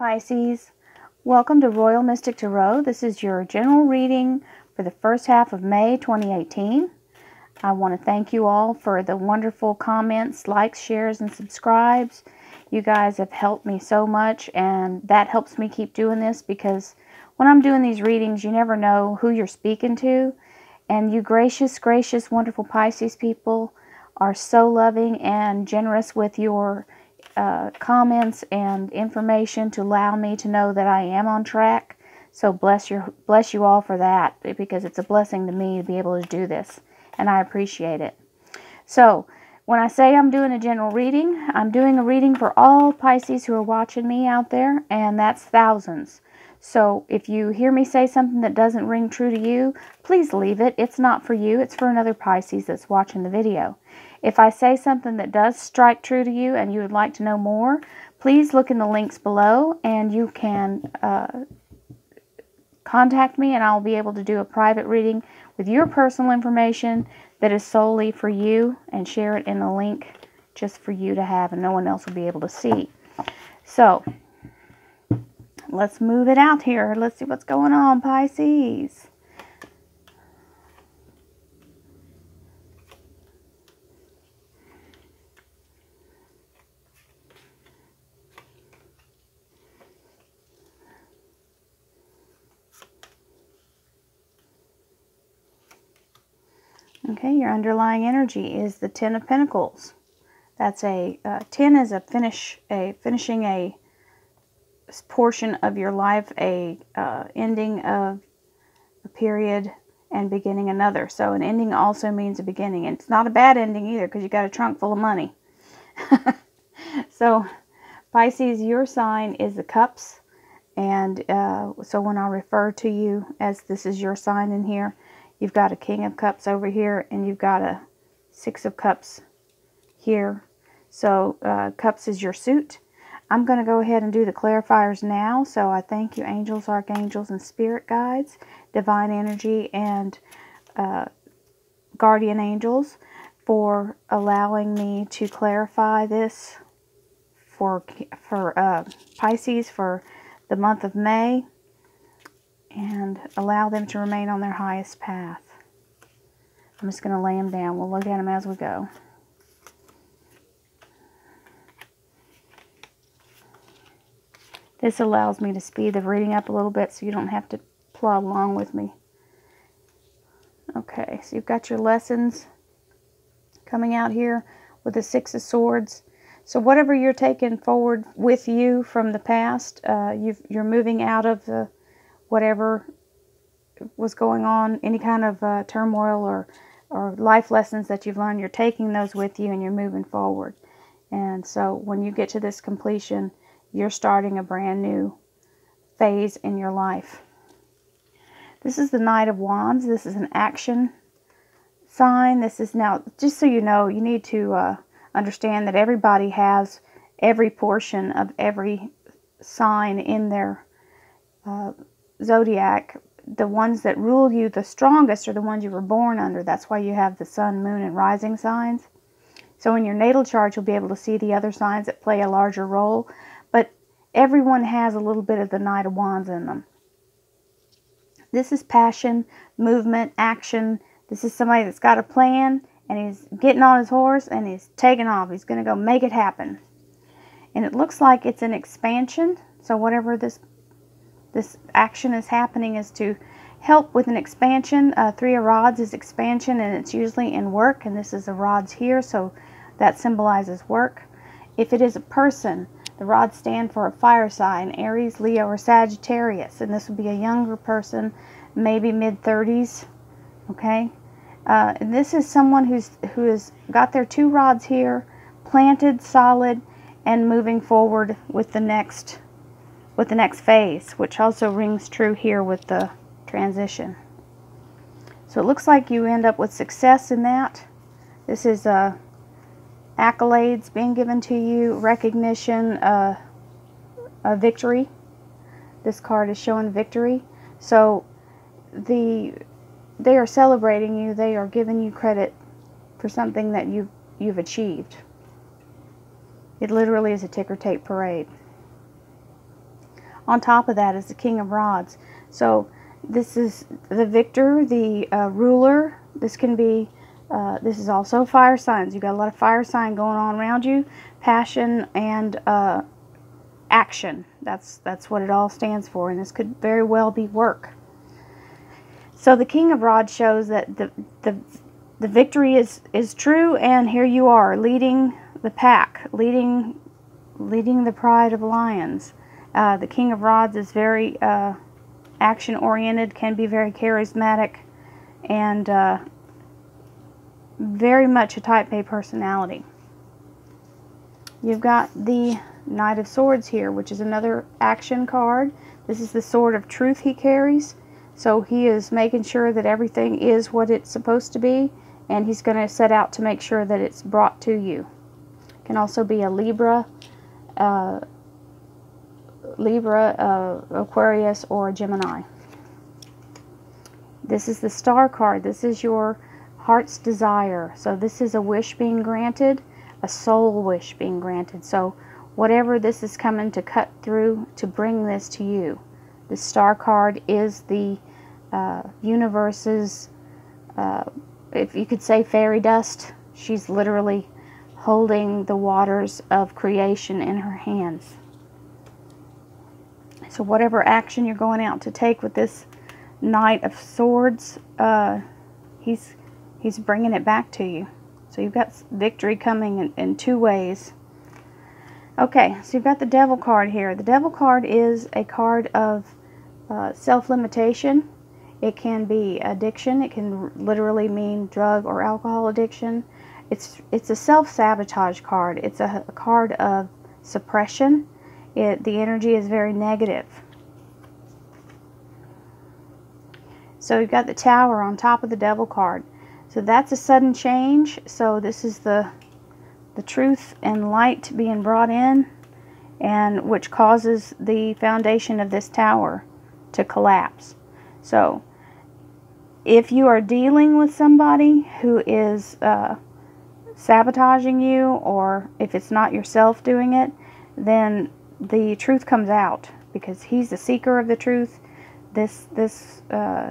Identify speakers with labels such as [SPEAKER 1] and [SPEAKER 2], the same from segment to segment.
[SPEAKER 1] Pisces, welcome to Royal Mystic Tarot. This is your general reading for the first half of May 2018. I want to thank you all for the wonderful comments, likes, shares, and subscribes. You guys have helped me so much, and that helps me keep doing this because when I'm doing these readings, you never know who you're speaking to. And you gracious, wonderful Pisces people are so loving and generous with your comments and information to allow me to know that I am on track. So bless you all for that, because it's a blessing to me to be able to do this, and I appreciate it. So when I say I'm doing a general reading, I'm doing a reading for all Pisces who are watching me out there, and that's thousands. So if you hear me say something that doesn't ring true to you, please leave it. It's not for you. It's for another Pisces that's watching the video. If I say something that does strike true to you and you would like to know more, please look in the links below and you can contact me, and I'll be able to do a private reading with your personal information that is solely for you and share it in a link just for you to have, and no one else will be able to see. So let's move it out here. Let's see what's going on, Pisces. Okay, your underlying energy is the Ten of Pentacles. That's a 10 is finishing a portion of your life, ending of a period and beginning another. So an ending also means a beginning, and it's not a bad ending either because you got a trunk full of money. So Pisces, your sign is the Cups, and so when I refer to you as this is your sign in here, you've got a King of Cups over here, and you've got a Six of Cups here. So Cups is your suit. I'm going to go ahead and do the clarifiers now. So I thank you, angels, archangels, and spirit guides, divine energy, and guardian angels, for allowing me to clarify this for Pisces for the month of May, and allow them to remain on their highest path. I'm just going to lay them down. We'll look at them as we go. This allows me to speed the reading up a little bit so you don't have to plod along with me. Okay, so you've got your lessons coming out here with the Six of Swords. So whatever you're taking forward with you from the past, you're moving out of the whatever was going on, any kind of turmoil or life lessons that you've learned. You're taking those with you and you're moving forward. And so when you get to this completion, you're starting a brand new phase in your life. This is the Knight of Wands. This is an action sign. This is now, just so you know, you need to understand that everybody has every portion of every sign in their zodiac. The ones that rule you the strongest are the ones you were born under. That's why you have the sun, moon, and rising signs. So in your natal chart, you'll be able to see the other signs that play a larger role. But everyone has a little bit of the Knight of Wands in them. This is passion, movement, action. This is somebody that's got a plan, and he's getting on his horse, and he's taking off. He's going to go make it happen. And it looks like it's an expansion. So whatever this action is happening is to help with an expansion. Three of Rods is expansion, and it's usually in work. And this is the rods here, so that symbolizes work. If it is a person, the rods stand for a fire sign, Aries, Leo, or Sagittarius. And this would be a younger person, maybe mid-30s. Okay? And this is someone who has got their two rods here, planted solid, and moving forward with the next phase, which also rings true here with the transition. So it looks like you end up with success in that. This is accolades being given to you, recognition, a victory. This card is showing victory. So they are celebrating you. They are giving you credit for something that you've achieved. It literally is a ticker tape parade. on top of that is the King of Rods. So this is the victor, the ruler. This can be, this is also fire signs. You've got a lot of fire sign going on around you. Passion and action. That's what it all stands for. And this could very well be work. So the King of Rods shows that the victory is true, and here you are leading the pack, leading the pride of lions. The King of Rods is very action-oriented, can be very charismatic, and very much a type A personality. You've got the Knight of Swords here, which is another action card. This is the sword of truth he carries. So he is making sure that everything is what it's supposed to be, and he's going to set out to make sure that it's brought to you. Can also be a Libra, Aquarius, or a Gemini. This is the Star card. This is your heart's desire. So this is a wish being granted, a soul wish being granted. So whatever this is coming to cut through to bring this to you. The Star card is the universe's, if you could say, fairy dust. She's literally holding the waters of creation in her hands. So whatever action you're going out to take with this Knight of Swords, he's bringing it back to you. So you've got victory coming in two ways. Okay, so you've got the Devil card here. The Devil card is a card of self-limitation. It can be addiction. It can literally mean drug or alcohol addiction. It's a self-sabotage card. It's a card of suppression. The energy is very negative. So you've got the Tower on top of the Devil card. So that's a sudden change. So this is the truth and light being brought in, and which causes the foundation of this tower to collapse. So if you are dealing with somebody who is sabotaging you, or if it's not yourself doing it, then the truth comes out, because he's the seeker of the truth. This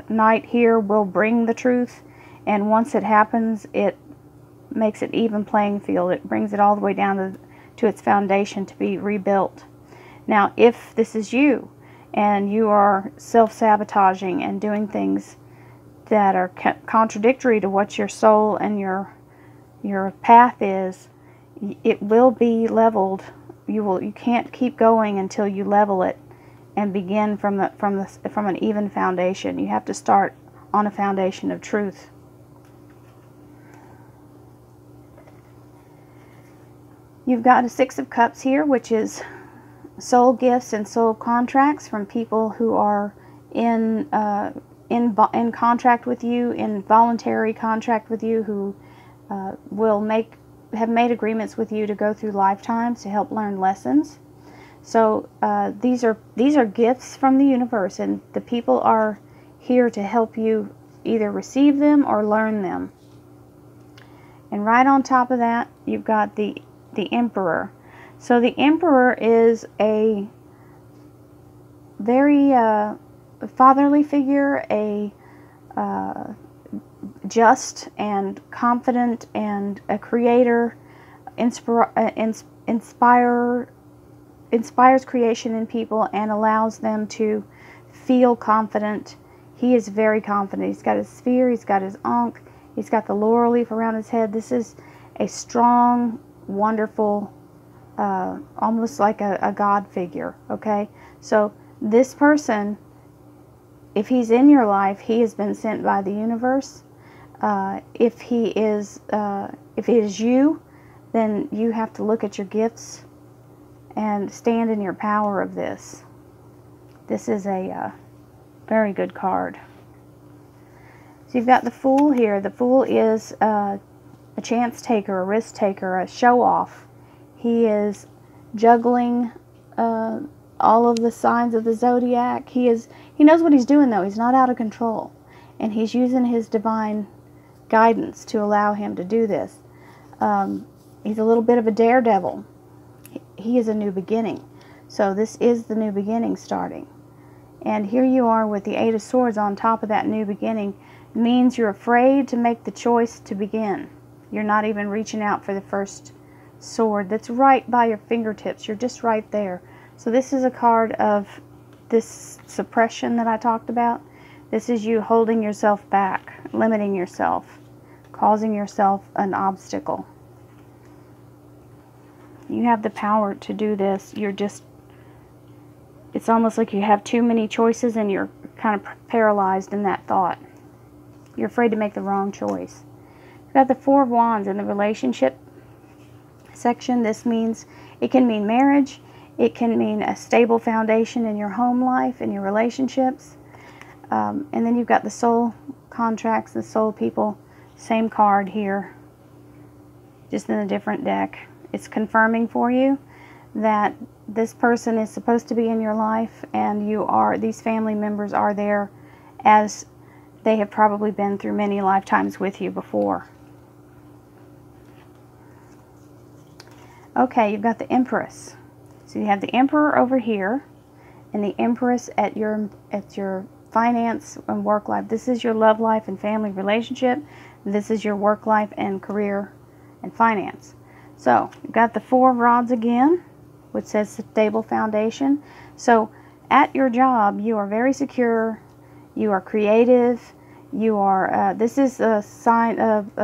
[SPEAKER 1] knight here will bring the truth, and once it happens, it makes it even playing field. It brings it all the way down to its foundation to be rebuilt. Now, if this is you, and you are self-sabotaging and doing things that are contradictory to what your soul and your path is, it will be leveled. You can't keep going until you level it and begin from an even foundation. You have to start on a foundation of truth. You've got a Six of Cups here, which is soul gifts and soul contracts from people who are in contract with you, in voluntary contract with you, who have made agreements with you to go through lifetimes to help learn lessons. So these are gifts from the universe, and the people are here to help you either receive them or learn them. And right on top of that, you've got the Emperor. So the Emperor is a very fatherly figure, a just and confident, and a creator, inspires creation in people and allows them to feel confident. He is very confident. He's got his sphere, he's got his ankh, he's got the laurel leaf around his head. This is a strong, wonderful, almost like a God figure, okay? So this person, if he's in your life, he has been sent by the universe. If he is you, then you have to look at your gifts and stand in your power of this. This is a very good card. So you've got the Fool here. The Fool is a chance taker, a risk taker, a show-off. He is juggling all of the signs of the zodiac. He knows what he's doing, though. He's not out of control, and he's using his divine guidance to allow him to do this. He's a little bit of a daredevil. He is a new beginning. So this is the new beginning starting. And here you are with the Eight of Swords on top of that new beginning. It means you're afraid to make the choice to begin. You're not even reaching out for the first sword that's right by your fingertips. You're just right there. So this is a card of this suppression that I talked about. This is you holding yourself back, limiting yourself, causing yourself an obstacle. You have the power to do this. You're just, it's almost like you have too many choices and you're kind of paralyzed in that thought. You're afraid to make the wrong choice. You've got the Four of Wands in the relationship section. This means, it can mean marriage. It can mean a stable foundation in your home life, in your relationships. And then you've got the soul contracts, the soul people. Same card here, just in a different deck. It's confirming for you that this person is supposed to be in your life, and you are, these family members are there as they have probably been through many lifetimes with you before. Okay, you've got the Empress. So you have the Emperor over here and the Empress at your finance and work life. This is your love life and family relationship. This is your work life and career and finance. So you've got the Four of Rods again, which says stable foundation. So at your job, you are very secure. You are creative. You are, this is a sign of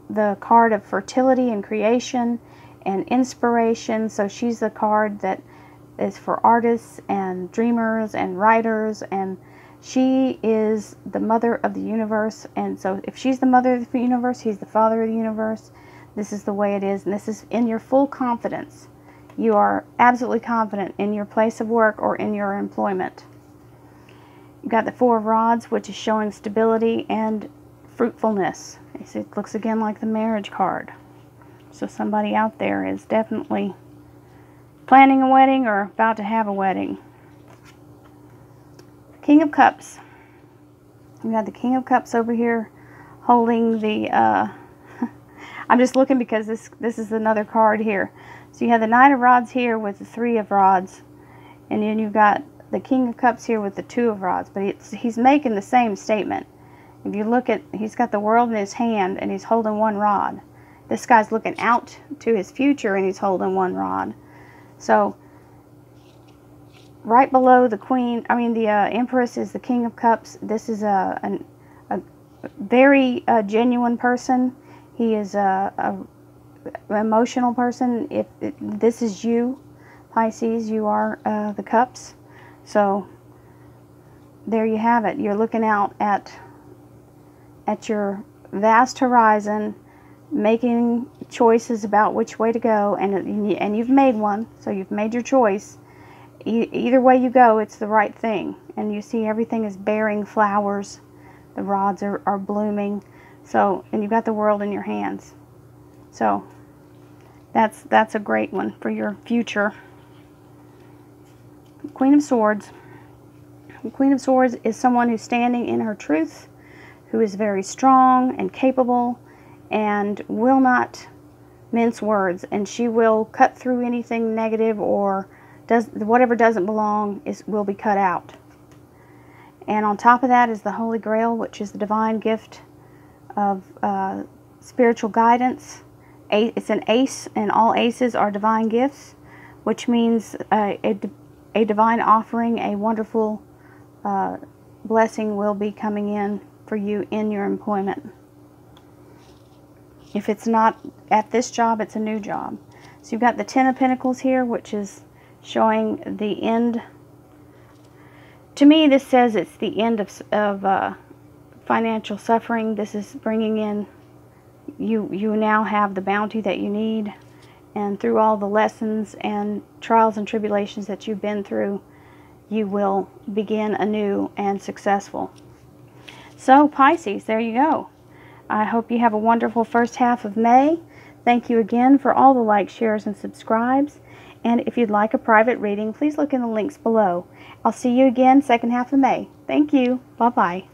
[SPEAKER 1] the card of fertility and creation and inspiration. So she's the card that is for artists and dreamers and writers, and she is the mother of the universe. And so if she's the mother of the universe, he's the father of the universe. This is the way it is, and this is in your full confidence. You are absolutely confident in your place of work or in your employment. You've got the Four of Rods, which is showing stability and fruitfulness. It looks again like the marriage card. So somebody out there is definitely planning a wedding or about to have a wedding. King of Cups. You got the King of Cups over here holding the, I'm just looking because this is another card here. So you have the Knight of Rods here with the Three of Rods, and then you've got the King of Cups here with the Two of Rods, but he's making the same statement. If you look at, he's got the world in his hand and he's holding one rod. This guy's looking out to his future and he's holding one rod. So right below the Queen, the Empress is the King of Cups. This is a very genuine person. He is an emotional person. If this is you, Pisces, you are the Cups. So there you have it. You're looking out at your vast horizon, making choices about which way to go, and you've made one, so you've made your choice. Either way you go, it's the right thing. And you see everything is bearing flowers. The rods are blooming. So, and you've got the world in your hands. So that's a great one for your future. Queen of Swords. The Queen of Swords is someone who's standing in her truth, who is very strong and capable, and will not mince words, and she will cut through anything negative, or whatever doesn't belong will be cut out. And on top of that is the Holy Grail, which is the divine gift of spiritual guidance. It's an ace, and all aces are divine gifts, which means a divine offering, a wonderful blessing will be coming in for you in your employment. If it's not at this job, it's a new job. So you've got the Ten of Pentacles here, which is showing the end. To me, this says it's the end of financial suffering. This is bringing in, you now have the bounty that you need, and through all the lessons and trials and tribulations that you've been through, you will begin anew and successful. So Pisces, there you go. I hope you have a wonderful first half of May. Thank you again for all the likes, shares, and subscribes. And if you'd like a private reading, please look in the links below. I'll see you again second half of May. Thank you. Bye-bye.